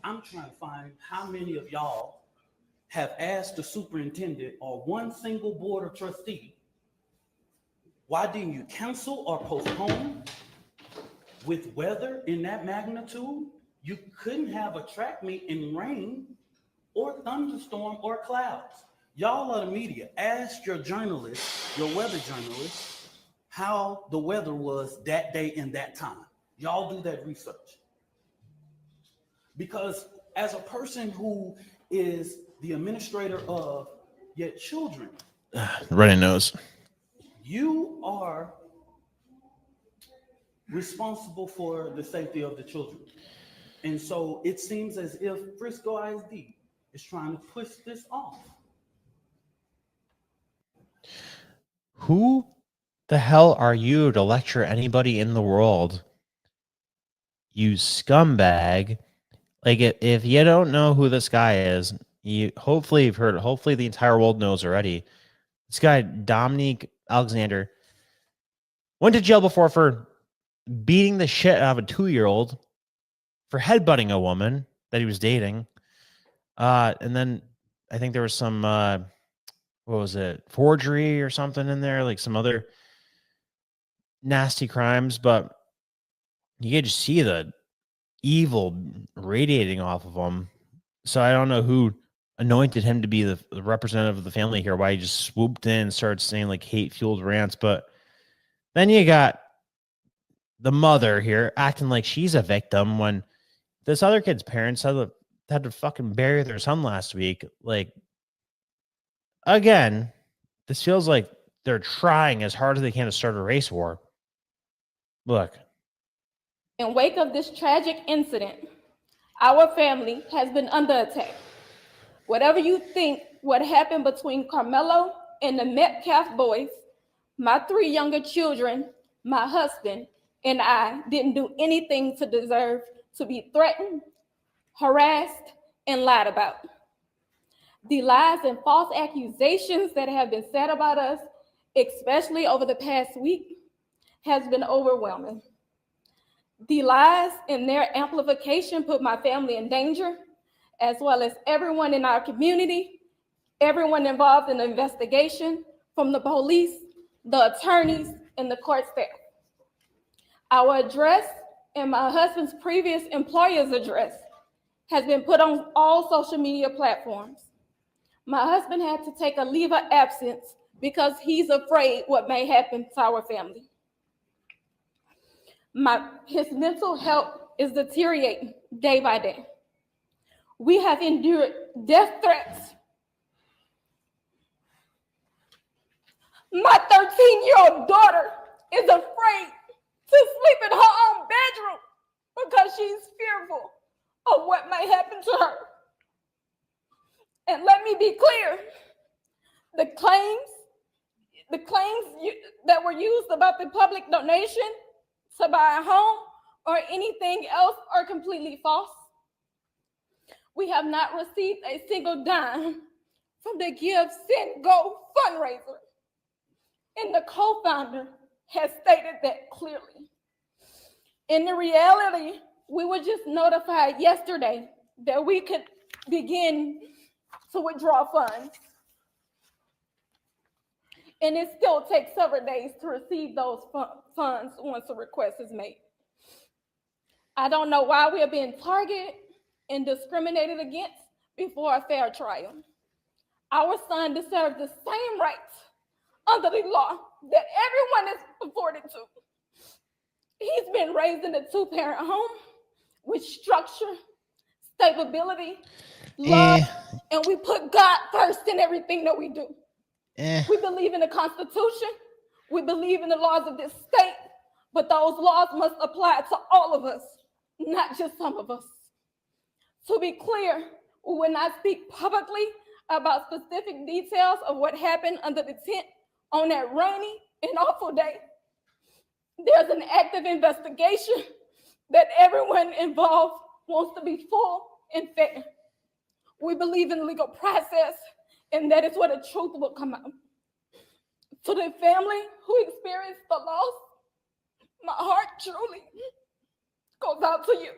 I'm trying to find how many of y'all have asked the superintendent or one single board of trustee, why didn't you cancel or postpone? With weather in that magnitude, you couldn't have a track meet in rain or thunderstorm or clouds. Y'all are the media. Ask your journalists, your weather journalists, how the weather was that day and that time. Y'all do that research. Because as a person who is the administrator of your children, running nose, you are responsible for the safety of the children. And so it seems as if Frisco ISD is trying to push this off. who the hell are you to lecture anybody in the world? You scumbag. Like, if you don't know who this guy is, hopefully you've heard, hopefully the entire world knows already. This guy, Dominique Alexander, went to jail before for beating the shit out of a 2-year-old, for headbutting a woman that he was dating. And then I think there was some, what was it, forgery or something in there, like some other nasty crimes. But you could just see the evil radiating off of him. So I don't know who anointed him to be the representative of the family here, why he just swooped in and started saying like hate-fueled rants. But then you got the mother here acting like she's a victim when this other kid's parents had to fucking bury their son last week. Like, again, this feels like they're trying as hard as they can to start a race war. Look. In wake of this tragic incident, our family has been under attack. Whatever you think what happened between Karmelo and the Metcalf boys, my 3 younger children, my husband, and I didn't do anything to deserve to be threatened, harassed, and lied about. The lies and false accusations that have been said about us, especially over the past week, has been overwhelming. The lies and their amplification put my family in danger, as well as everyone in our community, everyone involved in the investigation, from the police, the attorneys, and the court staff. Our address and my husband's previous employer's address has been put on all social media platforms. My husband had to take a leave of absence because he's afraid what may happen to our family. His mental health is deteriorating day by day. We have endured death threats. My 13-year-old daughter is afraid to sleep in her own bedroom because she's fearful of what may happen to her. And let me be clear, the claims that were used about the public donation to buy a home or anything else are completely false. We have not received a single dime from the Give, Send, Go fundraiser. And the co-founder has stated that clearly. In the reality, we were just notified yesterday that we could begin to withdraw funds. And it still takes several days to receive those funds once a request is made. I don't know why we are being targeted and discriminated against before a fair trial. Our son deserves the same rights under the law that everyone is afforded to. He's been raised in a 2-parent home with structure, stability, love, and we put God first in everything that we do. We believe in the Constitution. We believe in the laws of this state, but those laws must apply to all of us, not just some of us. To be clear, we will not speak publicly about specific details of what happened under the tent on that rainy and awful day. There's an active investigation that everyone involved wants to be full and fair. We believe in the legal process, and that is where the truth will come out. To the family who experienced the loss, my heart truly goes out to you.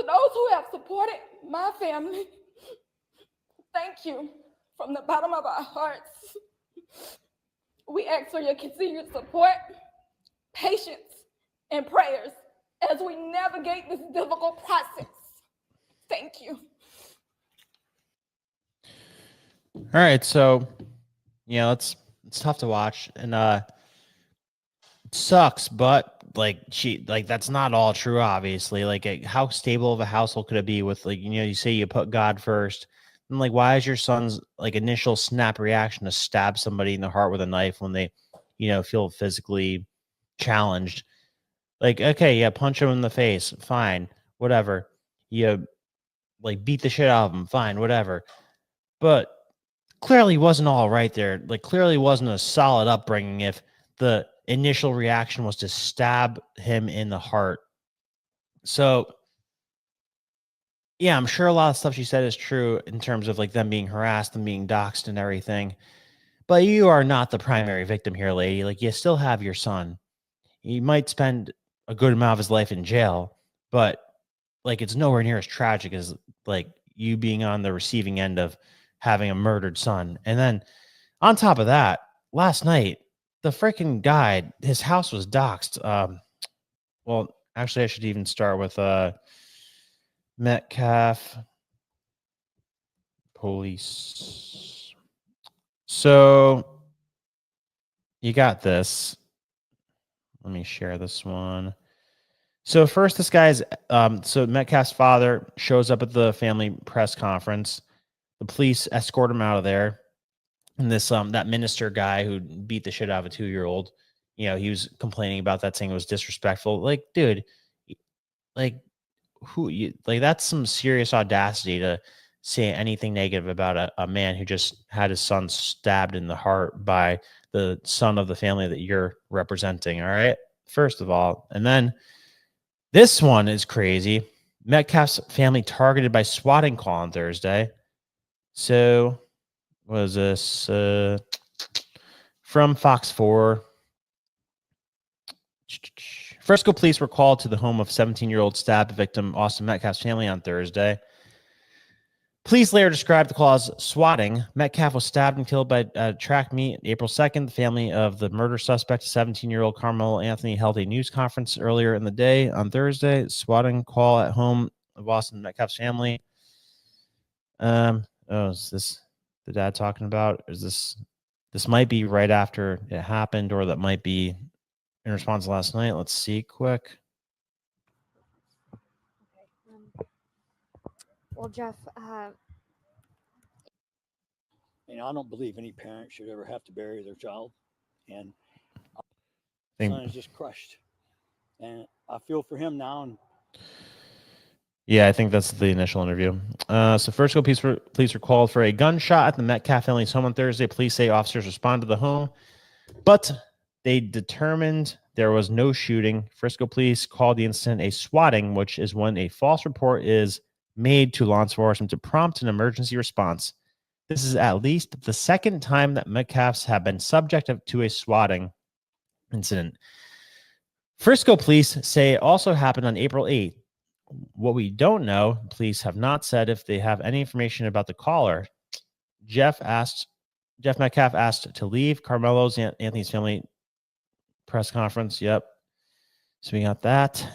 To those who have supported my family, thank you from the bottom of our hearts. We ask for your continued support, patience, and prayers as we navigate this difficult process. Thank you. All right, so it's tough to watch, and it sucks, but that's not all true, obviously. How stable of a household could it be with you say you put God first, and why is your son's initial snap reaction to stab somebody in the heart with a knife when they feel physically challenged? Okay, yeah, punch him in the face, fine, whatever. You beat the shit out of him, fine, whatever. But clearly wasn't all right there. Clearly wasn't a solid upbringing if the initial reaction was to stab him in the heart. So yeah, I'm sure a lot of stuff she said is true in terms of them being harassed and being doxxed and everything. But you are not the primary victim here, lady. You still have your son. He might spend a good amount of his life in jail, but it's nowhere near as tragic as you being on the receiving end of having a murdered son. And then on top of that, last night, the freaking guy, his house was doxxed. Well, actually, I should even start with Metcalf Police. So you got this. Let me share this one. So first, this guy's so Metcalf's father shows up at the family press conference. The police escort him out of there. And this that minister guy who beat the shit out of a 2-year-old, he was complaining about that, saying it was disrespectful. Dude, who you that's some serious audacity to say anything negative about a man who just had his son stabbed in the heart by the son of the family that you're representing. All right. First of all, and then this one is crazy. Metcalf's family targeted by swatting call on Thursday. So was this from Fox 4? Frisco police were called to the home of 17-year-old stabbed victim Austin Metcalf's family on Thursday. Police later described the call as swatting. Metcalf was stabbed and killed by a track meet April 2nd. The family of the murder suspect, 17-year-old Karmelo Anthony, held a news conference earlier in the day on Thursday. Swatting call at home of Austin Metcalf's family. Is this the dad talking about? Is this might be right after it happened, or that might be in response to last night? Let's see quick. Well, Jeff, I don't believe any parent should ever have to bury their child, and my son is just crushed, and I feel for him now. And yeah, I think that's the initial interview. So Frisco police were called for a gunshot at the Metcalf family's home on Thursday. Police say officers responded to the home, but they determined there was no shooting. Frisco police called the incident a swatting, which is when a false report is made to law enforcement to prompt an emergency response. This is at least the second time that Metcalfs have been subject to a swatting incident. Frisco police say it also happened on April 8th. What we don't know, police have not said if they have any information about the caller. Jeff Metcalf asked to leave Karmelo's Anthony's family press conference. Yep. So we got that.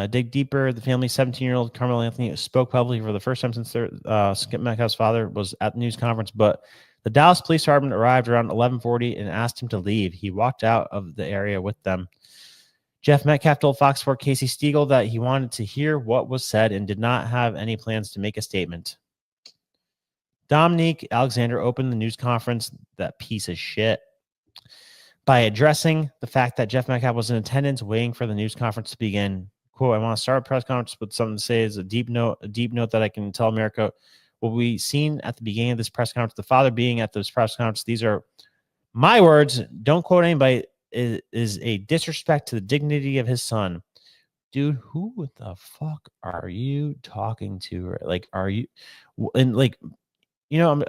Dig deeper. The family's 17-year-old Karmelo Anthony spoke publicly for the first time since Skip Metcalf's father was at the news conference, but the Dallas Police Department arrived around 11:40 and asked him to leave. He walked out of the area with them. Jeff Metcalf told Fox 4 Casey Stiegel that he wanted to hear what was said and did not have any plans to make a statement. Dominique Alexander opened the news conference, that piece of shit, by addressing the fact that Jeff Metcalf was in attendance waiting for the news conference to begin. Quote, I want to start a press conference with something to say is a deep note that I can tell America will be seen at the beginning of this press conference. The father being at this press conference, these are my words, don't quote anybody, is a disrespect to the dignity of his son. Dude, who the fuck are you talking to? Are you, and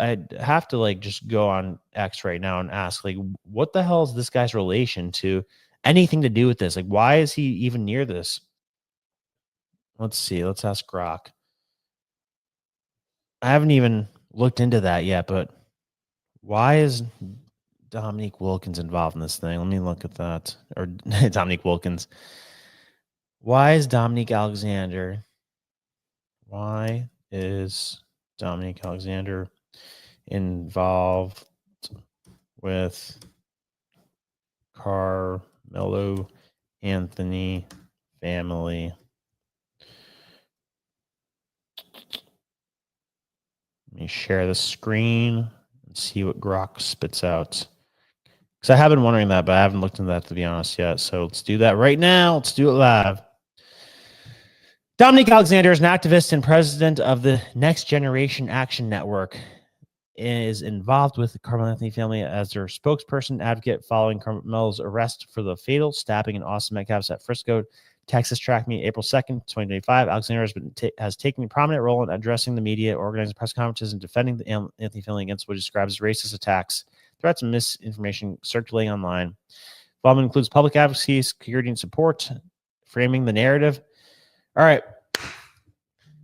I'd have to just go on X right now and ask, what the hell is this guy's relation to anything to do with this? Why is he even near this? Let's see. Let's ask Grok. I haven't even looked into that yet, but why is Dominique Wilkins involved in this thing? Let me look at that. Or Dominique Wilkins. Why is Dominique Alexander? Why is Dominique Alexander involved with Karmelo Anthony family? Let me share the screen and see what Grok spits out. Because I have been wondering that, but I haven't looked into that, to be honest, yet. So let's do that right now. Let's do it live. Dominique Alexander is an activist and president of the Next Generation Action Network. Is involved with the Karmelo Anthony family as their spokesperson advocate following Karmelo's arrest for the fatal stabbing in Austin Metcalf's at Frisco, Texas track meet April 2nd, 2025. Alexander has taken a prominent role in addressing the media, organizing press conferences, and defending the Anthony family against what he describes as racist attacks, threats, and misinformation circulating online. Involvement includes public advocacy, security, and support, framing the narrative. All right.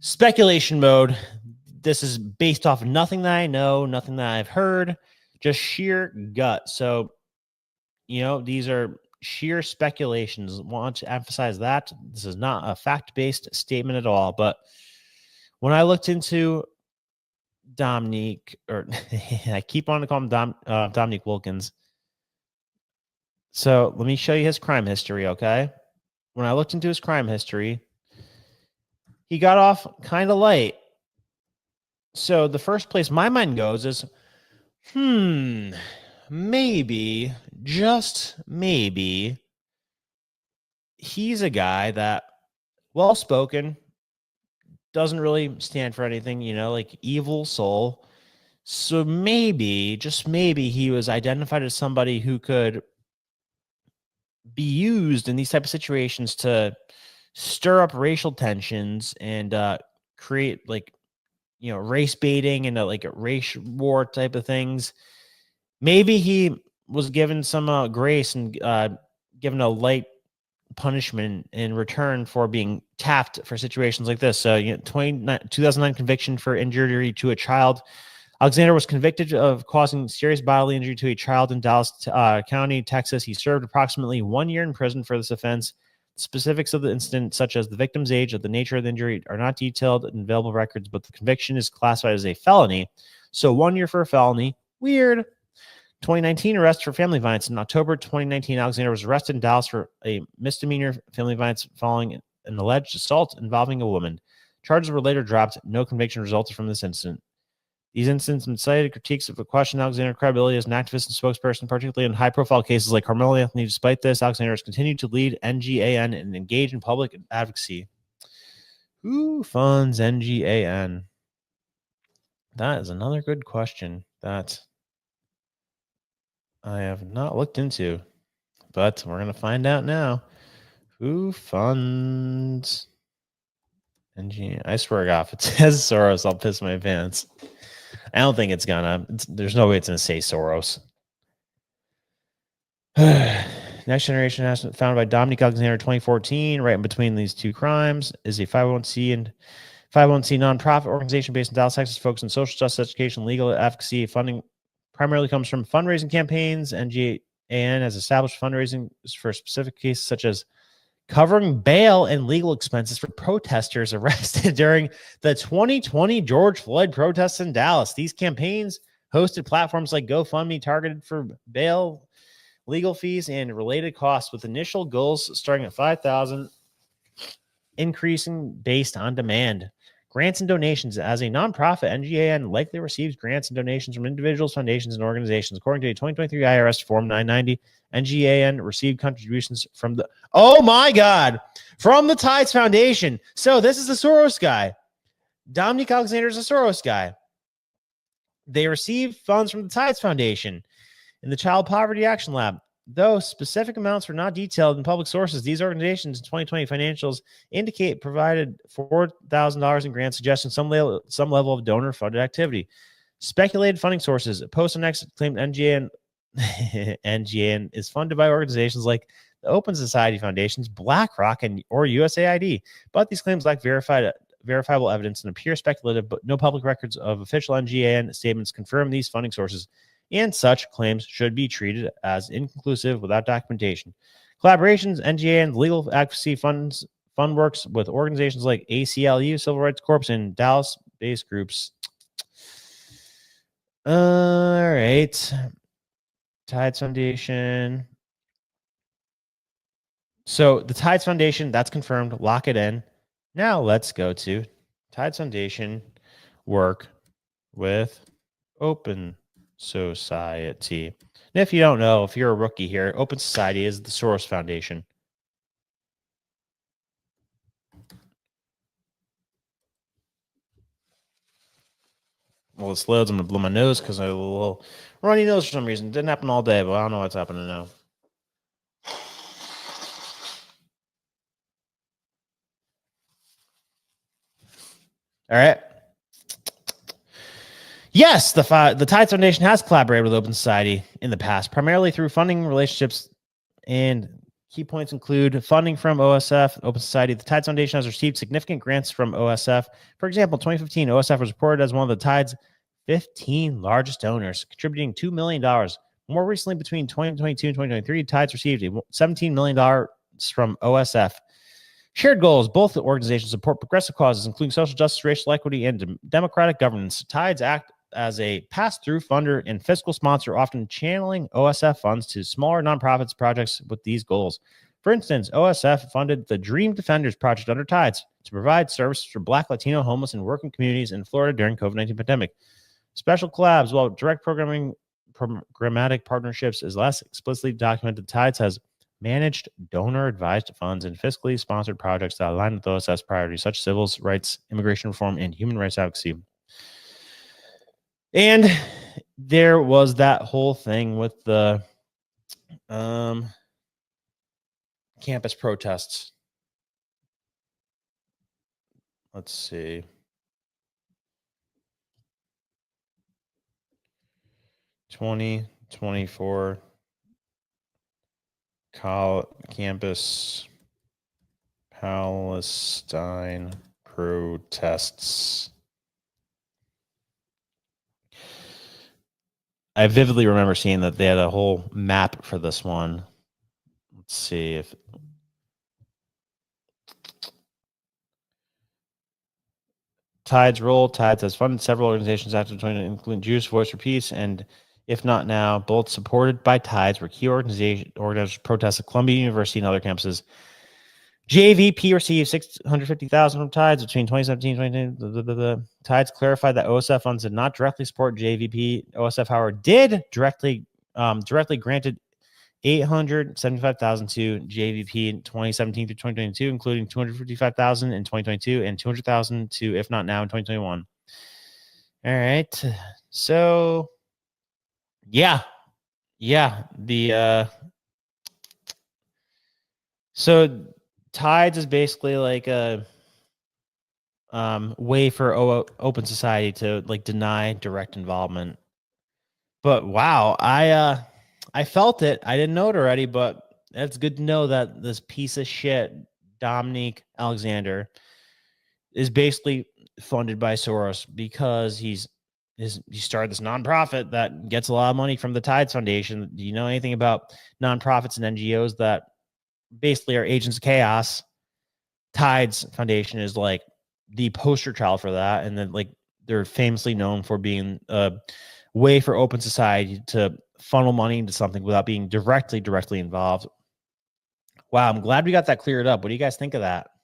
Speculation mode. This is based off of nothing that I know, nothing that I've heard, just sheer gut. So, these are sheer speculations. Want to emphasize that this is not a fact-based statement at all. But when I looked into Dominique, or I keep on to call him Dominique Wilkins. So let me show you his crime history, okay? When I looked into his crime history, he got off kind of light. So the first place my mind goes is, maybe, just maybe, he's a guy that, well-spoken, doesn't really stand for anything, like evil soul. So maybe, just maybe, he was identified as somebody who could be used in these type of situations to stir up racial tensions and create race baiting and a race war type of things. Maybe he was given some grace and given a light punishment in return for being tapped for situations like this. So, 2009 conviction for injury to a child. Alexander was convicted of causing serious bodily injury to a child in Dallas County, Texas. He served approximately 1 year in prison for this offense. Specifics of the incident, such as the victim's age or the nature of the injury, are not detailed in available records, but the conviction is classified as a felony. So 1 year for a felony. Weird. 2019 arrest for family violence. In October 2019, Alexander was arrested in Dallas for a misdemeanor family violence following an alleged assault involving a woman. Charges were later dropped. No conviction resulted from this incident. These incidents incited critiques of a question Alexander's credibility as an activist and spokesperson, particularly in high-profile cases like Karmelo Anthony. Despite this, Alexander has continued to lead NGAN and engage in public advocacy. Who funds NGAN? That is another good question that I have not looked into, but we're going to find out now. Who funds NGAN? I swear to God, if it says Soros, I'll piss my pants. I don't think it's gonna. There's no way it's gonna say Soros. Next Generation has founded by Dominique Alexander 2014, right in between these two crimes, is a 501c nonprofit organization based in Dallas, Texas, focused on social justice, education, legal advocacy. Funding primarily comes from fundraising campaigns. NGAN has established fundraising for specific cases such as covering bail and legal expenses for protesters arrested during the 2020 George Floyd protests in Dallas. These campaigns hosted platforms like GoFundMe targeted for bail, legal fees, and related costs, with initial goals starting at $5,000, increasing based on demand. Grants and donations. As a nonprofit, NGAN likely receives grants and donations from individuals, foundations, and organizations. According to a 2023 IRS Form 990, NGAN received contributions from the... Oh my God! From the Tides Foundation. So this is the Soros guy. Dominique Alexander is a Soros guy. They received funds from the Tides Foundation and the Child Poverty Action Lab. Though specific amounts were not detailed in public sources, these organizations' 2020 financials indicate provided $4,000 in grants, suggesting some level of donor-funded activity. Speculated funding sources. Post on X claimed NGAN is funded by organizations like the Open Society Foundations, BlackRock, or USAID. But these claims lack verifiable evidence and appear speculative, but no public records of official NGAN statements confirm these funding sources, and such claims should be treated as inconclusive without documentation. Collaborations, NGAN, legal advocacy fund works with organizations like ACLU, Civil Rights Corps, and Dallas-based groups. All right. Tides Foundation. So the Tides Foundation, that's confirmed. Lock it in. Now let's go to Tides Foundation work with Open Society. And if you don't know, if you're a rookie here, Open Society is the Soros Foundation. Well, this loads. I'm going to blow my nose because I have a little runny nose for some reason. Didn't happen all day, but I don't know what's happening now. All right. Yes, the Tides Foundation has collaborated with Open Society in the past, primarily through funding relationships, and key points include funding from OSF, Open Society. The Tides Foundation has received significant grants from OSF. For example, in 2015, OSF was reported as one of the Tides' 15 largest donors, contributing $2 million. More recently, between 2022 and 2023, Tides received $17 million from OSF. Shared goals. Both organizations support progressive causes, including social justice, racial equity, and democratic governance. Tides act as a pass-through funder and fiscal sponsor, often channeling OSF funds to smaller nonprofits projects with these goals. For instance, OSF funded the Dream Defenders project under Tides to provide services for Black, Latino, homeless, and working communities in Florida during COVID-19 pandemic. Special collabs, while direct programmatic partnerships is less explicitly documented, Tides has managed donor-advised funds and fiscally sponsored projects that align with OSF's priorities, such as civil rights, immigration reform, and human rights advocacy. And there was that whole thing with the campus protests. Let's see. (2024) campus Palestine protests. I vividly remember seeing that they had a whole map for this one. Let's see if Tides role. Tides has funded several organizations after 2020, including Jewish Voice for Peace and If Not Now, both supported by Tides, were key organizers protests at Columbia University and other campuses. JVP received $650,000 from Tides between 2017 and 2019. Tides clarified that OSF funds did not directly support JVP. OSF, however, did directly granted $875,000 to JVP in 2017 through 2022, including $255,000 in 2022 and $200,000 to If Not Now in 2021. All right, so yeah, so Tides is basically like a way for Open Society to like deny direct involvement. But wow, I felt it. I didn't know it already, but it's good to know that this piece of shit, Dominique Alexander, is basically funded by Soros because he started this nonprofit that gets a lot of money from the Tides Foundation. Do you know anything about nonprofits and NGOs that basically are agents of chaos? Tides Foundation is like the poster child for that, and then like they're famously known for being a way for Open Society to funnel money into something without being directly involved. Wow, I'm glad we got that cleared up. What do you guys think of that?